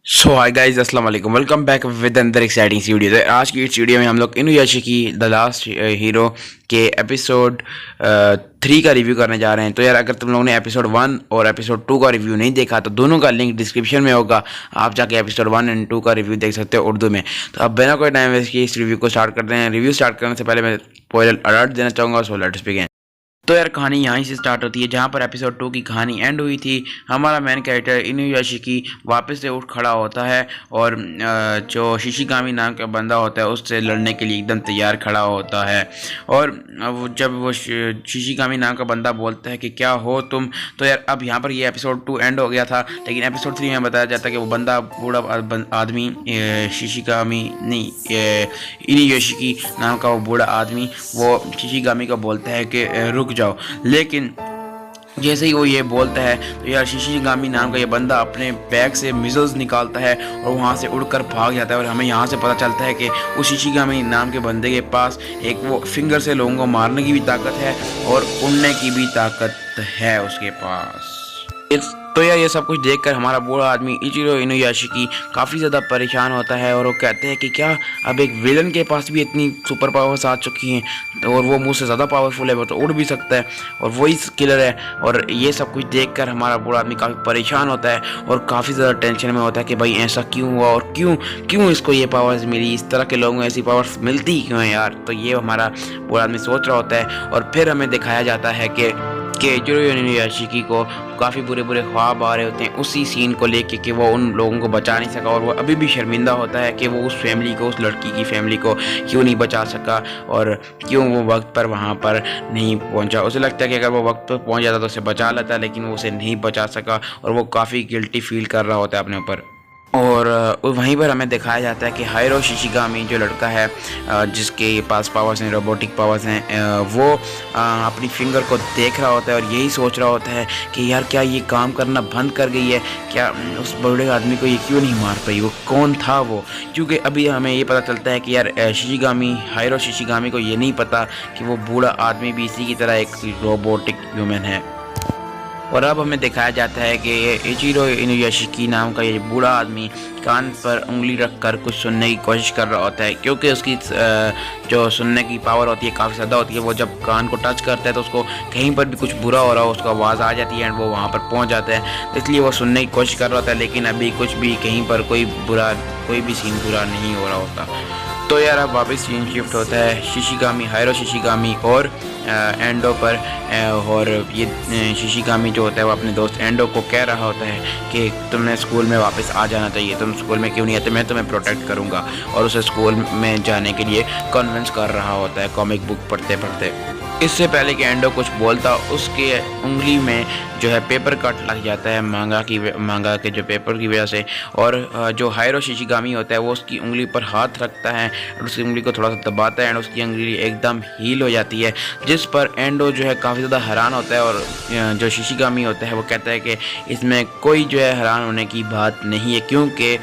सो hi guys, अस्सलाम वालेकुम। Welcome back with अंदर एक्साइटिंग सी वीडियो। तो आज की इस वीडियो में हम लोग इनुयाशी की द लास्ट हीरो के एपिसोड 3 का रिव्यू करने जा रहे हैं। तो यार, अगर तुम लोगों ने एपिसोड 1 और एपिसोड 2 का रिव्यू नहीं देखा तो दोनों का लिंक डिस्क्रिप्शन में होगा। आप जाके एपिसोड 1 एंड 2 का रिव्यू देख सकते हो उर्दू में। तो अब बिना कोई टाइम वेस्ट किए इस रिव्यू को स्टार्ट करते हैं। रिव्यू स्टार्ट करने से पहले मैं स्पॉइलर अलर्ट देना चाहूँगा। So let's begin. तो यार, कहानी यहीं से स्टार्ट होती है जहाँ पर एपिसोड 2 की कहानी एंड हुई थी। हमारा मेन कैरेक्टर इनुयाशिकी वापस से उठ खड़ा होता है और जो शिशिगामी नाम का बंदा होता है उससे लड़ने के लिए एकदम तैयार खड़ा होता है। और जब वो शिशिगामी नाम का बंदा बोलता है कि क्या हो तुम, तो यार अब यहाँ पर ये एपिसोड 2 एंड हो गया था, लेकिन एपिसोड 3 में बताया जाता है कि वो बंदा बूढ़ा आदमी शिशिगामी नहीं इनुयाशिकी नाम का वो बूढ़ा आदमी वो शिशिगामी को बोलता है कि रुक जाओ। लेकिन जैसे ही वो ये बोलता है तो यार शिशिगामी नाम का ये बंदा अपने बैग से मिजल्स निकालता है और वहाँ से उड़कर भाग जाता है। और हमें यहाँ से पता चलता है कि उस शिशिगामी नाम के बंदे के पास एक वो फिंगर से लोगों को मारने की भी ताकत है और उड़ने की भी ताकत है उसके पास। तो यार, ये सब कुछ देखकर हमारा बूढ़ा आदमी इचिरो इनुयाशिकी काफ़ी ज़्यादा परेशान होता है और वो कहते हैं कि क्या अब एक विलन के पास भी इतनी सुपर पावर्स आ चुकी हैं और वो मुझसे ज़्यादा पावरफुल है, वो तो उड़ भी सकता है और वही किलर है। और ये सब कुछ देखकर हमारा बूढ़ा आदमी काफ़ी परेशान होता है और काफ़ी ज़्यादा टेंशन में होता है कि भाई ऐसा क्यों हुआ और क्यों इसको ये पावर्स मिली, इस तरह के लोगों को ऐसी पावर्स मिलती क्यों है यार। तो ये हमारा बूढ़ा आदमी सोच रहा होता है और फिर हमें दिखाया जाता है कि इचिरो इनुयाशिकी को काफ़ी बुरे ख्वाब आ रहे होते हैं उसी सीन को लेके कि वो उन लोगों को बचा नहीं सका और वो अभी भी शर्मिंदा होता है कि वो उस फैमिली को, उस लड़की की फैमिली को क्यों नहीं बचा सका और क्यों वो वक्त पर वहाँ पर नहीं पहुँचा। उसे लगता है कि अगर वो वक्त पर पहुँच जाता तो उसे बचा लेता, लेकिन वो उसे नहीं बचा सका और वो काफ़ी गिल्टी फील कर रहा होता है अपने ऊपर। और वहीं पर हमें दिखाया जाता है कि हाइरो शिशिगामी जो लड़का है जिसके पास पावर्स हैं, रोबोटिक पावर्स हैं, वो अपनी फिंगर को देख रहा होता है और यही सोच रहा होता है कि यार क्या ये काम करना बंद कर गई है, क्या उस बूढ़े आदमी को ये क्यों नहीं मार पाई, वो कौन था वो। क्योंकि अभी हमें ये पता चलता है कि यार शिशिगामी, हाइरो शिशिगामी को ये नहीं पता कि वो बूढ़ा आदमी भी इसी की तरह एक रोबोटिक ह्यूमन है। और अब हमें दिखाया जाता है कि ये इचिरो इनुयाशिकी नाम का ये बूढ़ा आदमी कान पर उंगली रखकर कुछ सुनने की कोशिश कर रहा होता है, क्योंकि उसकी जो सुनने की पावर होती है काफ़ी ज़्यादा होती है। वो जब कान को टच करता है तो उसको कहीं पर भी कुछ बुरा हो रहा हो उसको आवाज़ आ जाती है एंड वो वहाँ पर पहुँच जाता है। इसलिए वो सुनने की कोशिश कर रहा होता है, लेकिन अभी कुछ भी कहीं पर कोई भी सीन बुरा नहीं हो रहा होता। तो यार, अब वापस सीन शिफ्ट होता है शिशिगामी, हाइरो शिशिगामी और एंडो पर। और ये शिशिगामी जो होता है वो अपने दोस्त एंडो को कह रहा होता है कि तुमने स्कूल में वापस आ जाना चाहिए, तुम स्कूल में क्यों नहीं आते, मैं तुम्हें प्रोटेक्ट करूँगा। और उसे स्कूल में जाने के लिए कन्विंस कर रहा होता है कॉमिक बुक पढ़ते पढ़ते। इससे पहले कि एंडो कुछ बोलता, उसके उंगली में जो है पेपर कट लग जाता है मांगा के जो पेपर की वजह से। और जो हाइरो शिशिगामी होता है वो उसकी उंगली पर हाथ रखता है और उसकी उंगली को थोड़ा सा दबाता है एंड उसकी उंगली एकदम हील हो जाती है, जिस पर एंडो जो है काफ़ी ज़्यादा हैरान होता है। और जो शिशिगामी होता है वो कहता है कि इसमें कोई जो है हैरान होने की बात नहीं है, क्योंकि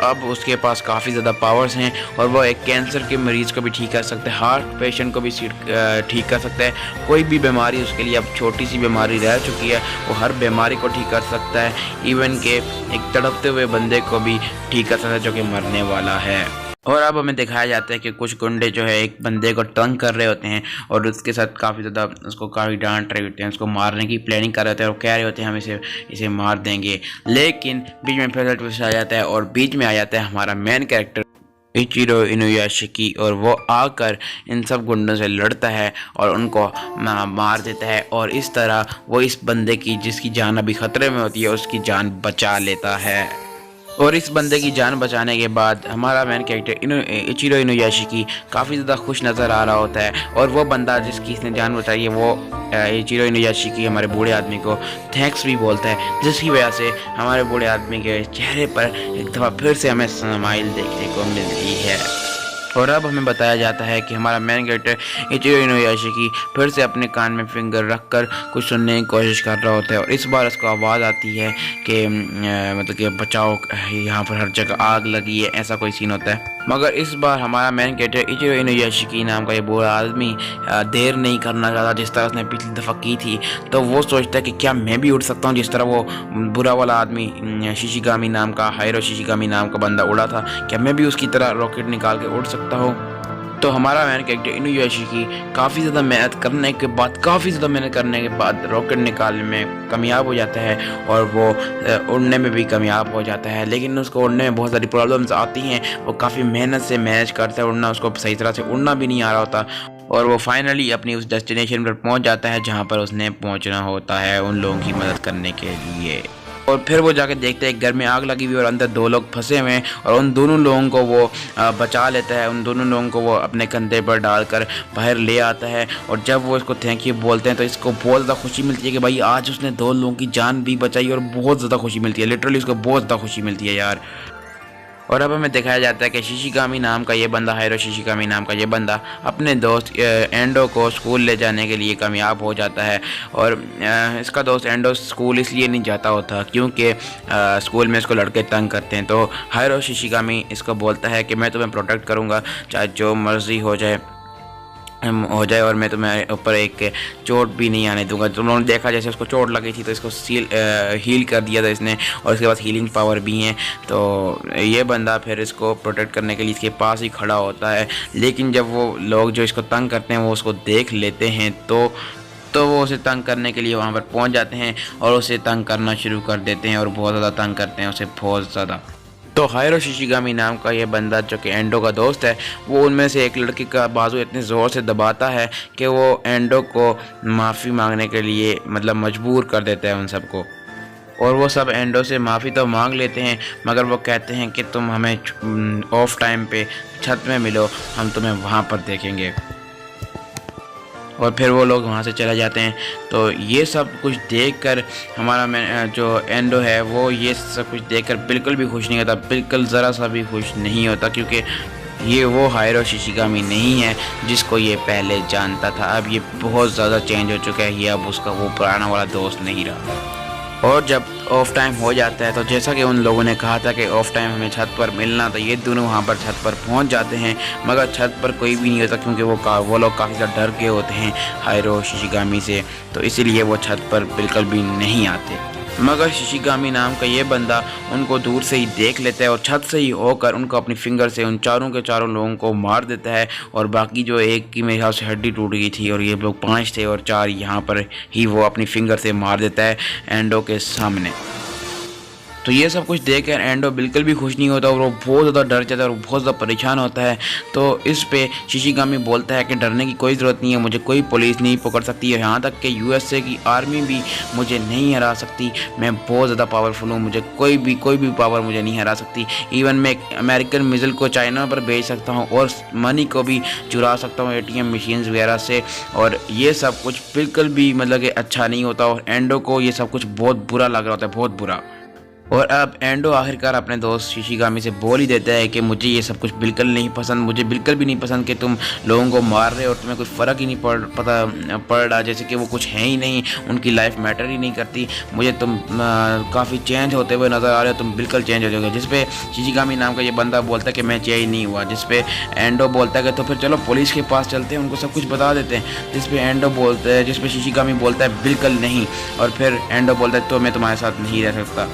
अब उसके पास काफ़ी ज़्यादा पावर्स हैं और वो एक कैंसर के मरीज़ को भी ठीक कर सकता है, हार्ट पेशेंट को भी ठीक कर सकता है। कोई भी बीमारी उसके लिए अब छोटी सी बीमारी रह चुकी है, वो हर बीमारी को ठीक कर सकता है, इवन के एक तड़पते हुए बंदे को भी ठीक कर सकता है जो कि मरने वाला है। और अब हमें दिखाया जाता है कि कुछ गुंडे जो है एक बंदे को तंग कर रहे होते हैं और उसके साथ काफ़ी ज़्यादा उसको काफ़ी डांट रहे होते हैं, उसको मारने की प्लानिंग कर रहे होते हैं और कह रहे होते हैं हम इसे मार देंगे। लेकिन बीच में फिर ट्विस्ट आ जाता है और बीच में आ जाता है हमारा मेन कैरेक्टर इचिरो इनुयाशिकी और वो आकर इन सब गुंडों से लड़ता है और उनको मार देता है। और इस तरह वो इस बंदे की, जिसकी जान अभी ख़तरे में होती है, उसकी जान बचा लेता है। और इस बंदे की जान बचाने के बाद हमारा मेन कैरेक्टर इचिरो इनुयाशिकी काफ़ी ज़्यादा खुश नज़र आ रहा होता है और वो बंदा जिसकी इसने जान बचाई है वो इचिरो इनुयाशिकी हमारे बूढ़े आदमी को थैंक्स भी बोलता है, जिसकी वजह से हमारे बूढ़े आदमी के चेहरे पर एक दफ़ा फिर से हमें स्माइल देखने को मिलती है। और अब हमें बताया जाता है कि हमारा मेन कैरेक्टर इचिरो इनुयाशिकी फिर से अपने कान में फिंगर रखकर कुछ सुनने की कोशिश कर रहा होता है और इस बार उसको आवाज़ आती है कि मतलब कि बचाओ, यहाँ पर हर जगह आग लगी है, ऐसा कोई सीन होता है। मगर इस बार हमारा मेन कैरेक्टर इचिरो इनुयाशिकी नाम का ये बुरा आदमी देर नहीं करना चाहता जिस तरह उसने पिछली दफ़ा की थी। तो वो सोचता है कि क्या मैं भी उड़ सकता हूँ जिस तरह वो बुरा वाला आदमी शिशिगामी नाम का, हाइरो शिशिगामी नाम का बंदा उड़ा था, क्या मैं भी उसकी तरह रॉकेट निकाल के उड़ सकता हूँ। तो हमारा मेन कैरेक्टर इनुयाशिकी काफ़ी ज़्यादा मेहनत करने के बाद रॉकेट निकालने में कामयाब हो जाता है और वो उड़ने में भी कामयाब हो जाता है। लेकिन उसको उड़ने में बहुत सारी प्रॉब्लम्स आती हैं। वो काफ़ी मेहनत से मैनेज करता है उड़ना, उसको सही तरह से उड़ना भी नहीं आ रहा होता और वो फाइनली अपनी उस डेस्टिनेशन पर पहुंच जाता है जहां पर उसने पहुंचना होता है उन लोगों की मदद करने के लिए। और फिर वो जाके देखते हैं घर में आग लगी हुई और अंदर 2 लोग फंसे हुए हैं और उन दोनों लोगों को वो बचा लेता है। उन दोनों लोगों को वो अपने कंधे पर डालकर बाहर ले आता है और जब वो इसको थैंक यू बोलते हैं तो इसको बहुत ज़्यादा खुशी मिलती है कि भाई आज उसने 2 लोगों की जान भी बचाई और बहुत ज़्यादा खुशी मिलती है। लिटरली उसको बहुत ज़्यादा खुशी मिलती है यार। और अब हमें दिखाया जाता है कि शिशिगामी नाम का ये बंदा, हाइरो शिशिगामी नाम का ये बंदा अपने दोस्त एंडो को स्कूल ले जाने के लिए कामयाब हो जाता है। और इसका दोस्त एंडो स्कूल इसलिए नहीं जाता होता क्योंकि स्कूल में इसको लड़के तंग करते हैं। तो हाइरो शिशिगामी इसको बोलता है कि मैं तुम्हें प्रोटेक्ट करूँगा चाहे जो मर्ज़ी हो जाए और मैं तुम्हें ऊपर एक चोट भी नहीं आने दूंगा। तुम लोगों ने देखा जैसे उसको चोट लगी थी तो इसको हील कर दिया था इसने और इसके पास हीलिंग पावर भी है। तो ये बंदा फिर इसको प्रोटेक्ट करने के लिए इसके पास ही खड़ा होता है। लेकिन जब वो लोग जो इसको तंग करते हैं वो उसको देख लेते हैं तो वो उसे तंग करने के लिए वहाँ पर पहुँच जाते हैं और उसे तंग करना शुरू कर देते हैं और बहुत ज़्यादा तंग करते हैं उसे, बहुत ज़्यादा। तो हाइरो शिशिगामी नाम का ये बंदा जो कि एंडो का दोस्त है वो उनमें से एक लड़की का बाजू इतने ज़ोर से दबाता है कि वो एंडो को माफ़ी मांगने के लिए मतलब मजबूर कर देता है उन सबको। और वो सब एंडो से माफ़ी तो मांग लेते हैं मगर वो कहते हैं कि तुम हमें ऑफ टाइम पे छत में मिलो, हम तुम्हें वहाँ पर देखेंगे। और फिर वो लोग वहाँ से चले जाते हैं। तो ये सब कुछ देखकर हमारा जो एंडो है वो ये सब कुछ देखकर बिल्कुल भी खुश नहीं होता, बिल्कुल ज़रा सा भी खुश नहीं होता क्योंकि ये वो हाइरो शिशिगामी नहीं है जिसको ये पहले जानता था। अब ये बहुत ज़्यादा चेंज हो चुका है, ये अब उसका वो पुराना वाला दोस्त नहीं रहा। और जब ऑफ टाइम हो जाता है तो जैसा कि उन लोगों ने कहा था कि ऑफ टाइम हमें छत पर मिलना, तो ये दोनों वहाँ पर छत पर पहुँच जाते हैं मगर छत पर कोई भी नहीं होता क्योंकि वो लोग काफ़ी ज़्यादा डर गए होते हैं हाइरो शिशिगामी से, तो इसीलिए वो छत पर बिल्कुल भी नहीं आते। मगर शिशिगामी नाम का ये बंदा उनको दूर से ही देख लेता है और छत से ही होकर उनको अपनी फिंगर से उन चारों के चारों लोगों को मार देता है। और बाकी जो एक की मेरे ख्याल से हड्डी टूट गई थी और ये लोग 5 थे और 4 यहाँ पर ही वो अपनी फिंगर से मार देता है एंडो के सामने। तो ये सब कुछ देख कर एंडो बिल्कुल भी खुश नहीं होता और वो बहुत ज़्यादा डर जाता है और बहुत ज़्यादा परेशान होता है। तो इस पे शिशिगामी बोलता है कि डरने की कोई ज़रूरत नहीं है, मुझे कोई पुलिस नहीं पकड़ सकती है, यहाँ तक कि यूएसए की आर्मी भी मुझे नहीं हरा सकती। मैं बहुत ज़्यादा पावरफुल हूँ, मुझे कोई भी पावर मुझे नहीं हरा सकती। इवन मैं एक अमेरिकन मिसाइल को चाइना पर भेज सकता हूँ और मनी को भी चुरा सकता हूँ ATM मशीन्स वगैरह से। और ये सब कुछ बिल्कुल भी मतलब कि अच्छा नहीं होता और एंडो को ये सब कुछ बहुत बुरा लग रहा होता है, बहुत बुरा। और अब एंडो आखिरकार अपने दोस्त शिशिगामी से बोल ही देता है कि मुझे ये सब कुछ बिल्कुल नहीं पसंद, मुझे बिल्कुल भी नहीं पसंद कि तुम लोगों को मार रहे हो और तुम्हें कुछ फ़र्क ही नहीं पड़ रहा, जैसे कि वो कुछ है ही नहीं, उनकी लाइफ मैटर ही नहीं करती। मुझे तुम काफ़ी चेंज होते हुए नज़र आ रहे हो, तुम बिल्कुल चेंज हो जाओगे। जिस पे शिशिगामी नाम का ये बंदा बोलता है कि मैं चेंज नहीं हुआ। जिस पे एंडो बोलता है कि तो फिर चलो पुलिस के पास चलते हैं, उनको सब कुछ बता देते हैं। जिस पे शिशिगामी बोलता है बिल्कुल नहीं। और फिर एंडो बोलता है तो मैं तुम्हारे साथ नहीं रह सकता,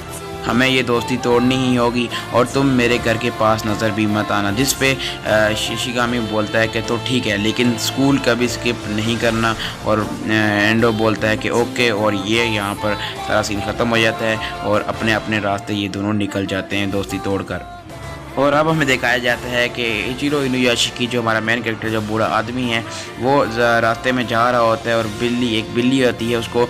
हमें ये दोस्ती तोड़नी ही होगी और तुम मेरे घर के पास नज़र भी मत आना। जिस पे शिशिगामी बोलता है कि तो ठीक है लेकिन स्कूल कभी स्किप नहीं करना। और एंडो बोलता है कि ओके, और ये यहाँ पर सारा सीन ख़त्म हो जाता है और अपने अपने रास्ते ये दोनों निकल जाते हैं दोस्ती तोड़कर। और अब हमें दिखाया जाता है कि इचिरो इनुयाशिकी जो हमारा मेन कैरेक्टर जो बूढ़ा आदमी है वो रास्ते में जा रहा होता है और एक बिल्ली होती है, उसको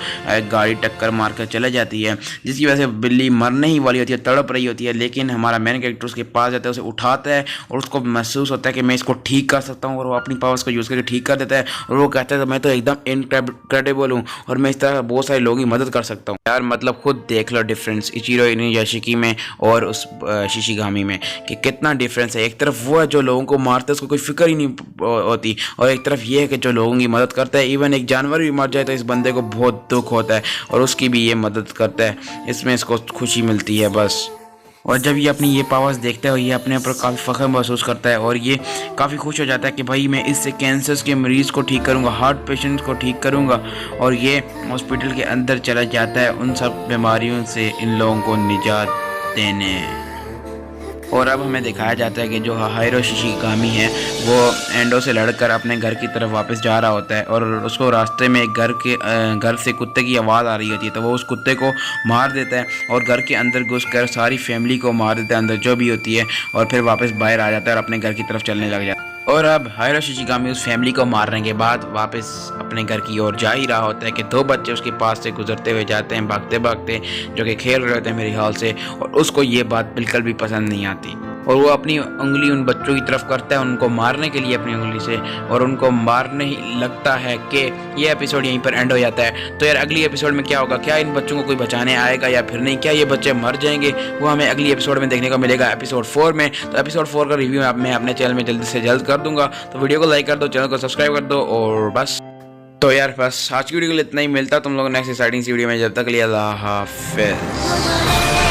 गाड़ी टक्कर मार कर चले जाती है जिसकी वजह से बिल्ली मरने ही वाली होती है, तड़प रही होती है। लेकिन हमारा मेन कैरेक्टर उसके पास जाता है, उसे उठाता है और उसको महसूस होता है कि मैं इसको ठीक कर सकता हूँ और वो अपनी पावर्स को यूज़ करके ठीक कर देता है। और वो कहता है मैं तो एकदम इनक्रेडिबल हूँ और मैं इस तरह बहुत सारे लोगों की मदद कर सकता हूँ। यार मतलब खुद देख लो डिफरेंस इचिरो इनुयाशिकी में और उस शिशिगामी में कि कितना डिफरेंस है। एक तरफ वो है जो लोगों को मारता है, उसको कोई फिक्र ही नहीं होती, और एक तरफ ये है कि जो लोगों की मदद करता है। इवन एक जानवर भी मर जाए तो इस बंदे को बहुत दुख होता है और उसकी भी ये मदद करता है, इसमें इसको खुशी मिलती है बस। और जब ये अपनी ये पावर्स देखता है और ये अपने ऊपर काफ़ी फ़ख्र महसूस करता है और ये काफ़ी खुश हो जाता है कि भाई मैं इससे कैंसर्स के मरीज़ को ठीक करूँगा, हार्ट पेशेंट्स को ठीक करूँगा। और ये हॉस्पिटल के अंदर चला जाता है उन सब बीमारियों से इन लोगों को निजात देने। और अब हमें दिखाया जाता है कि जो हाइरो शिशिगामी है वो एंडो से लड़कर अपने घर की तरफ वापस जा रहा होता है और उसको रास्ते में घर से कुत्ते की आवाज़ आ रही होती है, तो वो उस कुत्ते को मार देता है और घर के अंदर घुसकर सारी फैमिली को मार देता है अंदर जो भी होती है, और फिर वापस बाहर आ जाता है और अपने घर की तरफ चलने लग जाता है। और अब हाइरो शिशिगामी उस फैमिली को मारने के बाद वापस अपने घर की ओर जा ही रहा होता है कि दो बच्चे उसके पास से गुजरते हुए जाते हैं भागते भागते, जो कि खेल रहे होते हैं मेरे ख्याल से, और उसको ये बात बिल्कुल भी पसंद नहीं आती और वो अपनी उंगली उन बच्चों की तरफ करता है उनको मारने के लिए अपनी उंगली से, और उनको मारने ही लगता है कि ये एपिसोड यहीं पर एंड हो जाता है। तो यार अगली एपिसोड में क्या होगा, क्या इन बच्चों को कोई बचाने आएगा या फिर नहीं, क्या ये बच्चे मर जाएंगे, वो हमें अगली एपिसोड में देखने को मिलेगा एपिसोड 4 में। तो एपिसोड 4 का रिव्यू मैं अपने चैनल में जल्दी से जल्द कर दूंगा, तो वीडियो को लाइक कर दो, चैनल को सब्सक्राइब कर दो और बस। तो यार बस आज की वीडियो के लिए इतना ही, मिलता तुम लोग नेक्स्ट एक्साइटिंग वीडियो में, जब तक के लिए अल्लाह हाफिज़।